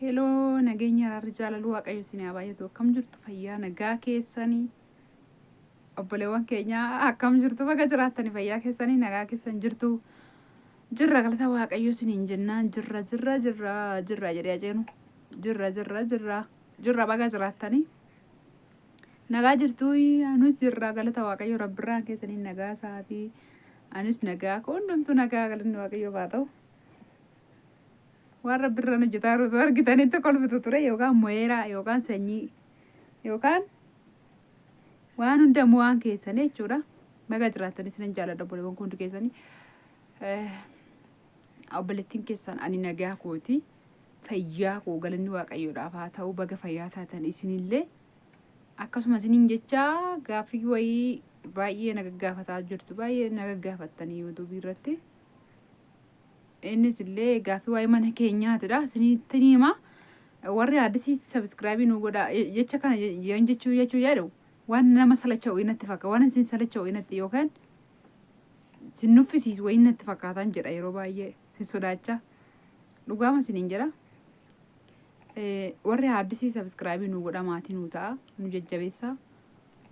Heloo nageenya irraa jaalaluu waaqayyo isin haa baay'atu. Akkam jirtu fayyaa nagaa keessanii obboleewwan keenya akkam jirtu baga jiraattanii fayyaa keessanii nagaa keessan jirtu. Jirra galata waaqayyo isiniin jennaan jirra jedhee ajeenu jirra baga jiraattanii nagaa jirtu. Anis jirra galata waaqayyo rabbirraan keessanii nagaa isaatii anis nagaa hundumtu nagaa galanni waaqayyo haa ta'u. Waan rabbirraan hojjetaa jiru argitanitti kolfitu ture yookaan mo'eeraa yookaan sanyii yookaan waan hundamuu waan keessanii jechuudha. Baga jiraattanii isinan jaalladha obboleewwan hundi keessanii. Obboleettiin keessan ani nagaa kooti fayyaa koo galanni waaqayyoodhaaf haa ta'u baga fayyaa taatan isinillee akkasuma isiniin jecha gaaffii wayii baay'ee na gaggaafataa jirtu baay'ee na gaggaafattanii yuutuubii irratti. Innis illee gaaffii waa'ee mana keenyaatidha. Isinitti hima warri addisii sabskraabii nu godha jecha kana jechuu yaadu waan nama salacha'u inatti fakkaata waan isin salacha'u inatti yookaan sin nuffisiisu wayii inatti fakkaatan jedha yeroo baay'ee sin sodaachaa dhugaama isiniin jedha. Warri addisii sabskraabii nu godha maatii nu ta'a nu jajjabeessa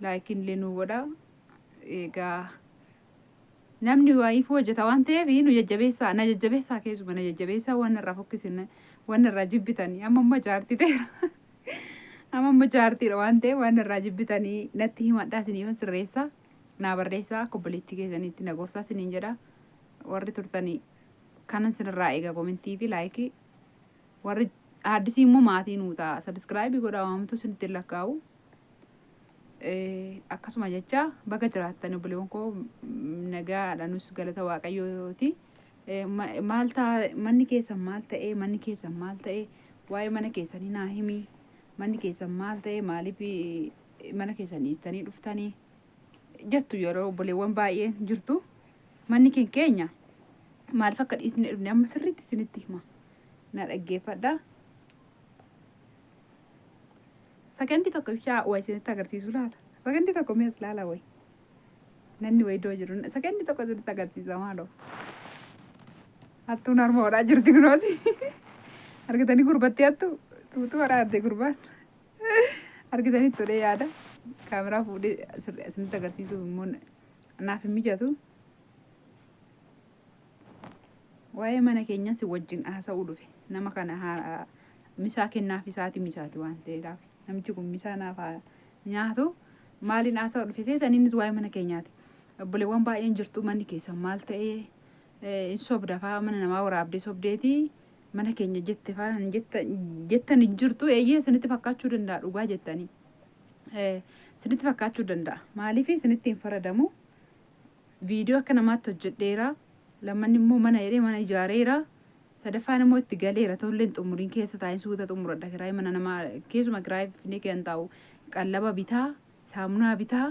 laayikiin illee nu godha egaa. Namni waa'ee hojjeta waan ta'eef nu jajjabeessaa na jajjabeessaa keessuma na jajjabeessaa waan irraa fokkisin waan irraa jibbitanii amma jaartii ta'eera amma jaartiidha waan ta'eef waan irraa jibbitanii natti himadhaa isiniifan sirreessaa naa barreessaa akka obboleettii keessaniitti na gorsaa isiniin jedha. Warri turtanii kanan sinirraa eega komentii fi laayikii warri addisii immoo maatii nuu ta'a sabskraabii godhaa waamtu isinitti lakkaa'u. Akkasuma jecha baga jiraattanii obboleewwan koo nagaadhaanus galata waaqayyooti. Maal ta'a manni keessan maal ta'e waa'ee mana keessanii naa himi manni keessan maal ta'e maaliif mana keessan dhiistanii dhuftanii jettu yeroo obboleewwan baay'een jirtu. Manni keenya maaliif akka dhiisnee dhufne amma sirriitti isinitti hima na dhaggeeffadhaa. Sakandii tokko bishaa waa isinitti agarsiisu laala. Sakandii tokko mees laala wayi. Nanni wayi iddoo jiru sakandii tokko isinitti agarsiisa maaloo. Hattuun harma hodhaa jirti kunoosi. Argitanii gurbatti hattu tuutuu waraabde gurbaan. Argitanii tolee yaada. Kaameraa fuudhee isinitti agarsiisuuf immoo naaf hin mijatu. Waa'ee mana keenyaa si wajjin haasa'uu dhufe nama kana misaa kennaaf isaati waan ta'eedhaaf. Namichi kun misaa naaf nyaatu maaliin haasa'u dhufe seetan innis waa'ee mana keenyaati. Obboleewwan baay'een jirtu manni keessan maal ta'ee sobda fa'aa mana namaa waraabdee sobdeeti mana keenya jette fa'aa jettan jirtu eeyyee isinitti fakkaachuu danda'a dhugaa jettanii. Isinitti fakkaachuu danda'a maaliif isinitti hin faradamu. Viidiyoo akka namaatti hojjedheera lammanni immoo mana ijaareera. Sadaffaan immoo itti galeera tolleen xumuriin keessa taa'ee suuta xumuradha kiraayii mana namaa keessuma kiraayii finee kan taa'u qallaba bitaa saamunaa bitaa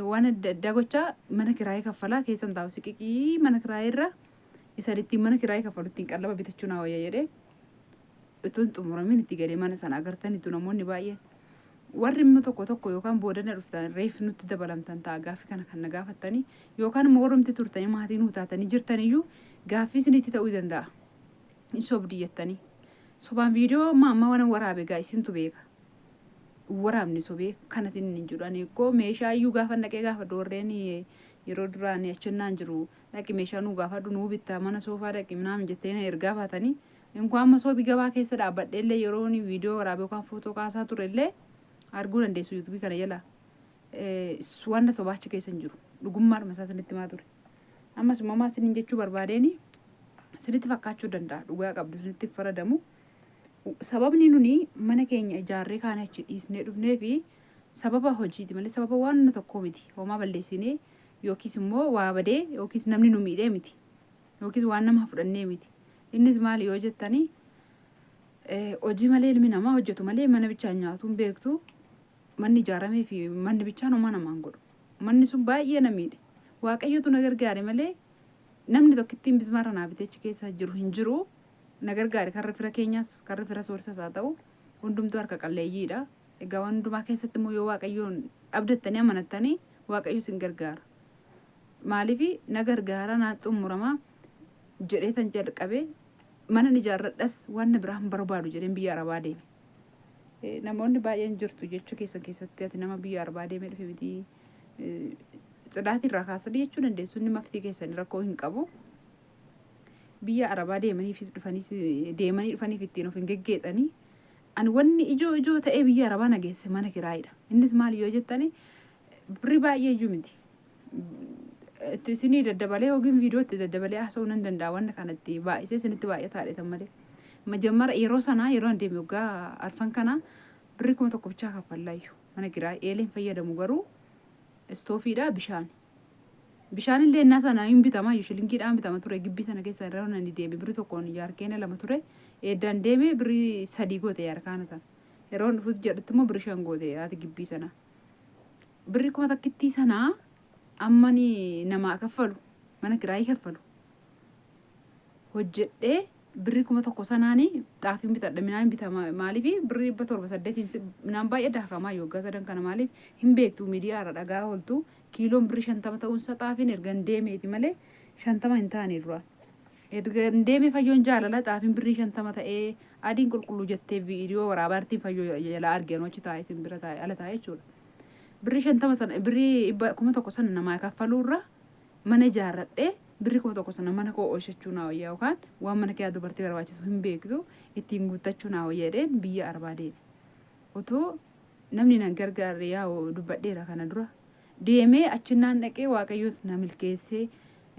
waan adda addaa gochaa mana kiraayii kaffalaa keessan taa'u siqiqii mana kiraayii irra isa ittiin mana kiraayii kaffalu ittiin qallaba bitachuu naa wayya jedhee utuun xumuramin itti galee mana sana agartanitu namoonni baay'een. Warri immoo tokko yookaan boodana dhuftan reef nutti dabalamtan ta'a gaaffii kana kan na gaafattanii yookaan immoo warrumti turtanii maatii nuu taatanii jirtaniyyuu gaaffii isinitti ta'uu danda'a. Hin sobdii jettanii. Sobaan viidiyoo amma waan waraabe gaa isintu beeka. Waraabni sobee kana isin hin jiru. Ani koo meeshaa iyyuu gaafa naqee gaafa doorreen yeroo duraan achannaan jiru dhaqi meeshaa nuu gaafadhu nuu bittaa mana soofaa dhaqi minaamin jettee na ergaa baatanii. Inko amma soobii gabaa keessa dhaabbadhee illee yeroo viidiyoo waraabe yookaan footoo kaasaa ture illee arguu dandeessu yuutuubii kana jala. Wanta sobaachi keessa hin jiru. Dhugummaadhuma isaa isinitti himaa ture. Ammas uumamaa isiniin jechuu barbaadeeni isinitti fakkaachuu danda'a dhugaa qabdu isinitti faradamu. Sababni nuni mana keenya ijaarree kaane achi dhiisnee dhufnee fi sababa hojiiti malee sababa waan tokkoo miti. Homaa balleessinee yookiis immoo waa badee yookiis namni nu miidhee miti yookiis waan nama fudhannee miti. Innis maali yoo jettanii hojii malee ilmi namaa hojjetu malee mana bichaan nyaatuun beektu manni ijaaramee fi manni bichaan homaa namaan godhu. Manni sun baay'ee na miidhe. Waaqayyotu na gargaare malee namni tokkittiin bismaara naa biteechi keessa jiru hin jiru. Na gargaare karra fira keenyaas karra fira soorsas haa ta'u hundumtuu harka qalleeyyiidha. Egaa waan hundumaa keessatti immoo yoo waaqayyoon abdattanii amanattanii waaqayyo isin gargaara. Maaliif na gargaara naa xumurama jedhee tan jalqabee mana ijaarradhas waan biraan barbaadu jedheen biyya arabaa deeme. Namoonni baay'een jirtu jechuu keessatti ati nama biyya arbaa deemee dhufe miti ጽዳት irraa jechuu dandeessu inni maftii keessanii rakkoo hin qabu. Biyya arabaa deemaniifis dhufaniif ittiin of hin geggeexanii. Ani wanni ijoo ta'ee biyya arabaa nageesse mana kiraayidha. Innis maal yoo jettani birrii baay'ee iyyuu miti. Isinii daddabalee yookiin viidiyoo itti daddabalee haasa'uu nan danda'a wanna kanatti baay'isee isinitti baay'ataadha malee. Majammara yeroo sanaa yeroo an deeme waggaa arfan kana birrii 1,000 bichaa kaffallaayyuu mana kiraay eeleen fayyadamu garuu istoofiidha bishaan illee innaa sana hin bitama shilingiidhaan bitama ture gibbii sana keessa irra nani deeme birrii tokkoon jaarkeena 2 ture eeddaan deeme birrii 3 goote jaarkaana sana yeroo dhufuutti jedhutti immoo birrii 5 goote yaati gibbii sana birrii 1,000 sana ammani namaa kaffalu mana kiraayii kaffalu hojjedhee birrii 1,000 sanaanii xaafiin bitadha minaan bitama maaliif birrii 7,8 minaan baay'ee daakamaa yoogaa sadan kana maaliif hin beektu miidiyaa irra dhagaa ooltu kiiloon birrii 50 ta'uunsa xaafiin ergan deemeeti malee 50 hin taane dura ergan deemee fayyoon jaalala xaafiin birrii 50 ta'ee adiin qulqulluu jettee viidiyoo waraabaartiin fayyoo jala arginu achi taa'ee simbira taa'ee ala taa'ee jechuudha birrii 50 sana birrii 1,000 sana namaa kaffaluurra mana ijaarradhee birrii 1,000 sana mana koo oolchachuu naa wayyaa yookaan waan mana kee dubartii barbaachisu hin beektu ittiin guuttachuu naa wayyaadheen biyya arbaa deeme. Otoo namni nan gargaarre yaa dubbadheera kana dura deemee achinaan dhaqee waaqayyoos na milkeessee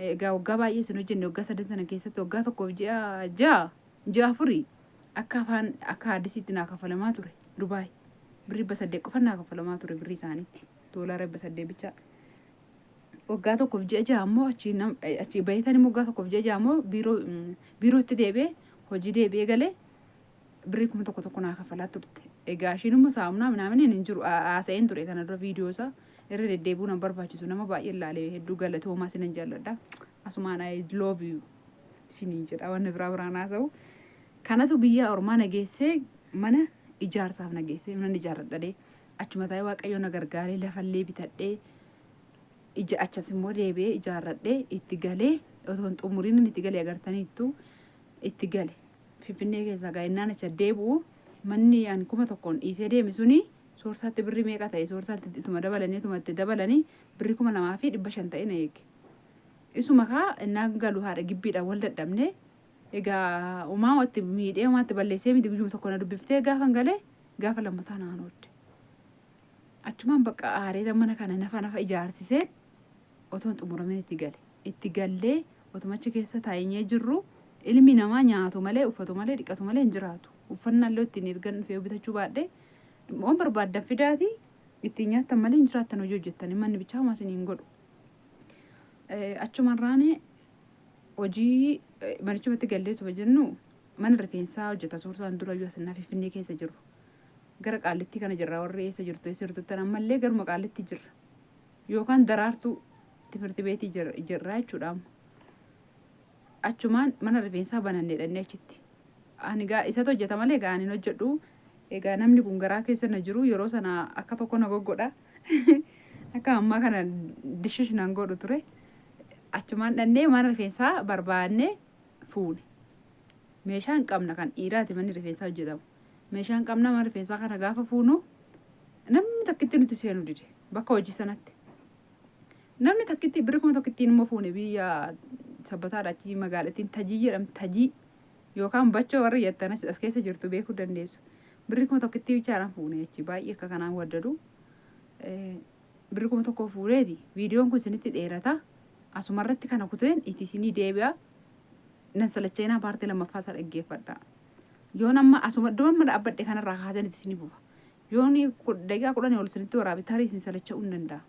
egaa waggaa baay'ee isin hojjenne waggaa 3 sana keessatti waggaa 1 afurii akka addisiitti naa kaffalamaa ture Dubaay birrii 8 qofa naa kaffalamaa ture birrii isaaniitti doolaara 8 bichaa. Waggaa 1 ammoo achi bayitanii waggaa 1 ammoo biirootti deebi'ee hojii deebi'ee galee birrii 1,000 naa kaffalaa turte. Egaa ishiin immoo saamunaa minaamin hin jiru haasa'een ture kana dura viidiyoo isaa irra deddeebi'uu nan barbaachisu nama baay'ee ilaalee hedduu galatoomaa sinan jaalladha. Asumaan I love you siniin jedha wanna biraan haasa'u. Kanatu biyya ormaa nageessee mana ijaarsaaf nageessee mana ijaarradhadhee achuma taa'ee waaqayyoon na gargaaree lafallee bitadhee achas immoo deebi'ee ijaarradhee itti galee otoo hin xumuriin itti galee agartaniittu itti gale Finfinnee keessaa gaa'inaan achi deebi'u manni ani 1,000 dhiisee deeme suni soorsaatti birrii meeqa ta'e soorsaatti ituma dabalanii birrii 2,500 ta'e na eege. Isuma kaa innaa galu haadha gibbiidhaan wal dadhabne egaa umaatti miidhee umaatti balleessee miti guyyuma tokko na dubbiftee gaafan galee gaafa lammataa naan oodde. Achumaan bakka aareeta mana kana nafa ijaarsisee otoo xumuramin itti gallee otomachi keessa taa'ee jirru ilmi namaa nyaatu malee uffatu malee dhiqatu malee hin jiraatu. Uffannaa illee ittiin ergan dhufee bitachuu baadhee waan barbaaddan fidaati ittiin nyaattan malee hin jiraattan hojii hojjettanii manni bichaa homaa isiniin godhu. Achumarraan hojii manichumatti galleessuma jennu mana rifeensaa hojjeta suursaan dura iyyuu asinnaa Finfinnee keessa jiru. Gara Qaallittii kana jirra warri eessa jirtu eessirtuttan ammallee garuma Qaallittii jirra. Yookaan daraartuu timirti beetii jirra jechuudha. Achumaan mana rifeensaa bananneedhanne achitti. Ani gaa isatu hojjeta malee gaa ani hojjedhu. Egaa namni kun garaa keessa na jiru yeroo sana akka tokko na goggodha. Akka ammaa kana dishish nan godhu ture. Achumaan dhannee mana rifeensaa barbaannee fuune. Meeshaan qabna kan dhiiraati manni rifeensaa hojjetamu. Meeshaan qabna mana rifeensaa kana gaafa fuunu namni takkitti nuti seenu dide bakka hojii sanatti. Namni takkitti birrii 1,000 immoo fuune biyya sabbataadha achi magaalattiin Tajii jedhamti Tajii yookaan Bachoo warri jettan as keessa jirtu beekuu dandeessu. Birrii 1,000 bichaadhaan fuune achi baay'ee akka kanaan waddadu. Birrii 1,000 fuuneeti viidiyoon kun isinitti dheerata. Asumarratti kana kuteen itti isinii deebi'a. Nan salacheenaa paartii lammaffaa isaa dhaggeeffadha. Yoon amma asuma dhuma dhaabbadhe kanarraa kaasan itti isinii fufa. Yoon daqiiqaa 10 ol isinitti waraabe tarii isin salacha'uu hin danda'a.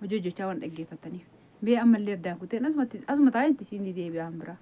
Hojii hojjechaa waan dhaggeeffataniif. Bee ammallee addaan kuteen asuma taa'ee itti isinii deebi'aan bira.